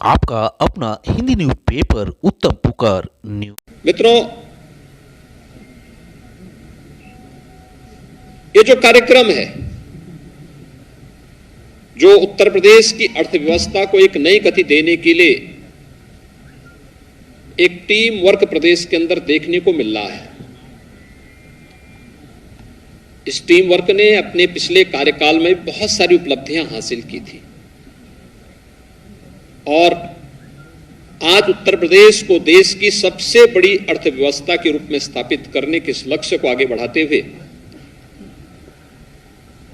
आपका अपना Hindi news paper उत्तम पुकार न्यूज। मित्रों, ये जो कार्यक्रम है, जो उत्तर प्रदेश की अर्थव्यवस्था को एक नई गति देने के लिए एक टीम वर्क प्रदेश के अंदर देखने को मिल रहा है। इस टीम वर्क ने अपने पिछले कार्यकाल में बहुत सारी उपलब्धियां हासिल की थी और आज उत्तर प्रदेश को देश की सबसे बड़ी अर्थव्यवस्था के रूप में स्थापित करने के इस लक्ष्य को आगे बढ़ाते हुए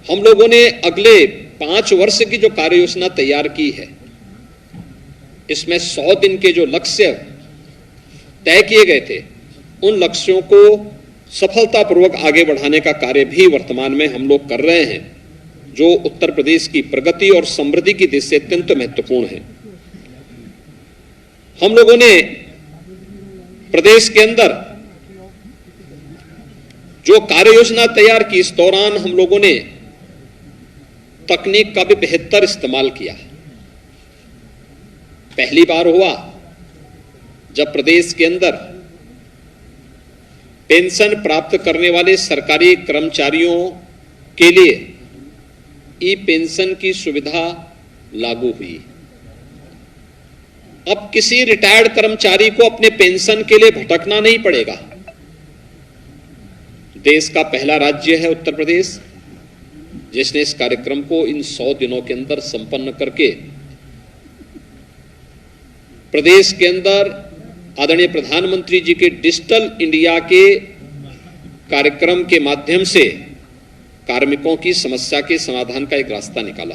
हम लोगों ने अगले 5 वर्ष की जो कार्य योजना तैयार की है, इसमें 100 दिन के जो लक्ष्य तय किए गए थे, उन लक्ष्यों को सफलतापूर्वक आगे बढ़ाने का कार्य भी वर्तमान में हम लोग कर रहे हैं, जो उत्तर प्रदेश की प्रगति और समृद्धि की दृष्टि से अत्यंत महत्वपूर्ण है। हम लोगों ने प्रदेश के अंदर जो कार्य योजना तैयार की, इस दौरान हम लोगों ने तकनीक का भी बेहतर इस्तेमाल किया। पहली बार हुआ जब प्रदेश के अंदर पेंशन प्राप्त करने वाले सरकारी कर्मचारियों के लिए ई पेंशन की सुविधा लागू हुई। अब किसी रिटायर्ड कर्मचारी को अपने पेंशन के लिए भटकना नहीं पड़ेगा। देश का पहला राज्य है उत्तर प्रदेश, जिसने इस कार्यक्रम को इन 100 दिनों के अंदर संपन्न करके प्रदेश के अंदर आदरणीय प्रधानमंत्री जी के डिजिटल इंडिया के कार्यक्रम के माध्यम से कार्मिकों की समस्या के समाधान का एक रास्ता निकाला।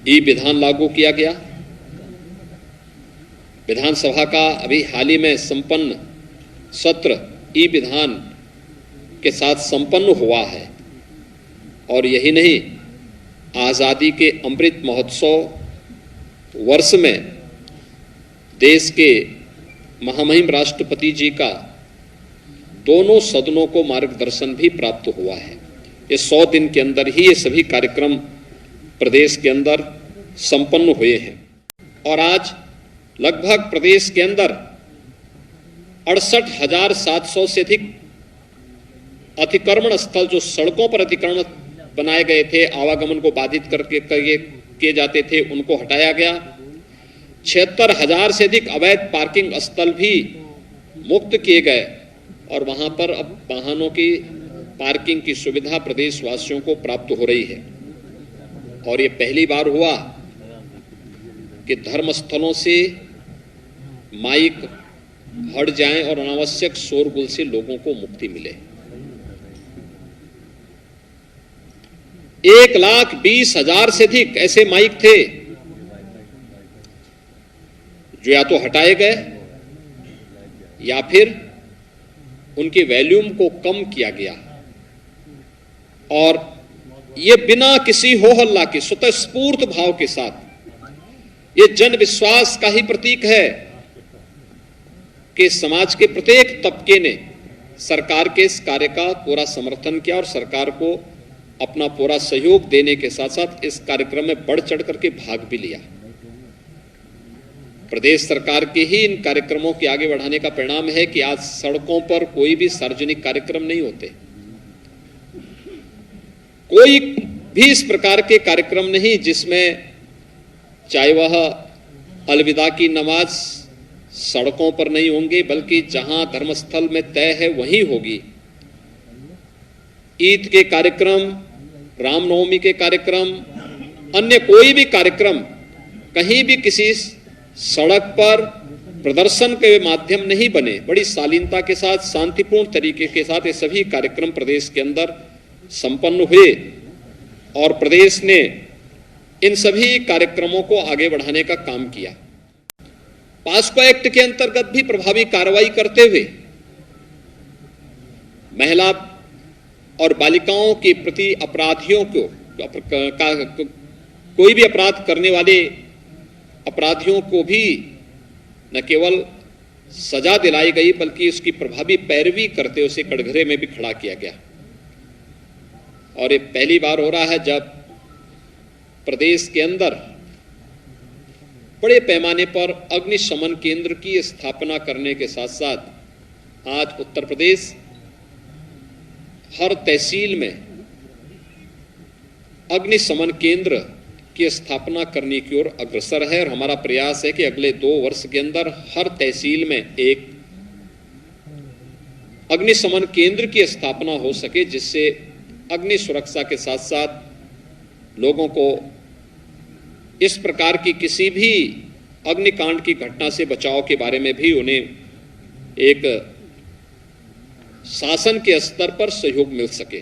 ई विधान लागू किया गया। विधानसभा का अभी हाल ही में संपन्न सत्र ई विधान के साथ संपन्न हुआ है और यही नहीं, आजादी के अमृत महोत्सव वर्ष में देश के महामहिम राष्ट्रपति जी का दोनों सदनों को मार्गदर्शन भी प्राप्त हुआ है। ये 100 दिन के अंदर ही ये सभी कार्यक्रम प्रदेश के अंदर संपन्न हुए हैं और आज लगभग प्रदेश के अंदर 68,700 से अधिक अतिक्रमण स्थल, जो सड़कों पर अतिक्रमण बनाए गए थे, आवागमन को बाधित करके किए जाते थे, उनको हटाया गया। 76,000 से अधिक अवैध पार्किंग स्थल भी मुक्त किए गए और वहां पर अब वाहनों की पार्किंग की सुविधा प्रदेशवासियों को प्राप्त हो रही है। और ये पहली बार हुआ कि धर्मस्थलों से माइक हट जाएं और अनावश्यक शोरगुल से लोगों को मुक्ति मिले। 1,20,000 से अधिक ऐसे माइक थे जो या तो हटाए गए या फिर उनके वॉल्यूम को कम किया गया और ये बिना किसी हो हल्ला के स्वतःस्फूर्त भाव के साथ, ये जन विश्वास का ही प्रतीक है कि समाज के प्रत्येक तबके ने सरकार के इस कार्य का पूरा समर्थन किया और सरकार को अपना पूरा सहयोग देने के साथ साथ इस कार्यक्रम में बढ़ चढ़ करके भाग भी लिया। प्रदेश सरकार के ही इन कार्यक्रमों के आगे बढ़ाने का परिणाम है कि आज सड़कों पर कोई भी सार्वजनिक कार्यक्रम नहीं होते, कोई भी इस प्रकार के कार्यक्रम नहीं जिसमें चाहे वह अलविदा की नमाज सड़कों पर नहीं होंगे, बल्कि जहां धर्मस्थल में तय है वहीं होगी। ईद के कार्यक्रम, रामनवमी के कार्यक्रम, अन्य कोई भी कार्यक्रम कहीं भी किसी सड़क पर प्रदर्शन के माध्यम नहीं बने। बड़ी शालीनता के साथ, शांतिपूर्ण तरीके के साथ ये सभी कार्यक्रम प्रदेश के अंदर संपन्न हुए और प्रदेश ने इन सभी कार्यक्रमों को आगे बढ़ाने का काम किया। पास्को एक्ट के अंतर्गत भी प्रभावी कार्रवाई करते हुए महिला और बालिकाओं के प्रति अपराधियों को, कोई भी अपराध करने वाले अपराधियों को भी न केवल सजा दिलाई गई बल्कि उसकी प्रभावी पैरवी करते उसे कटघरे में भी खड़ा किया गया। और ये पहली बार हो रहा है जब प्रदेश के अंदर बड़े पैमाने पर अग्निशमन केंद्र की स्थापना करने के साथ साथ आज उत्तर प्रदेश हर तहसील में अग्निशमन केंद्र की स्थापना करने की ओर अग्रसर है और हमारा प्रयास है कि अगले 2 वर्ष के अंदर हर तहसील में एक अग्निशमन केंद्र की स्थापना हो सके, जिससे अग्नि सुरक्षा के साथ साथ लोगों को इस प्रकार की किसी भी अग्निकांड की घटना से बचाव के बारे में भी उन्हें एक शासन के स्तर पर सहयोग मिल सके।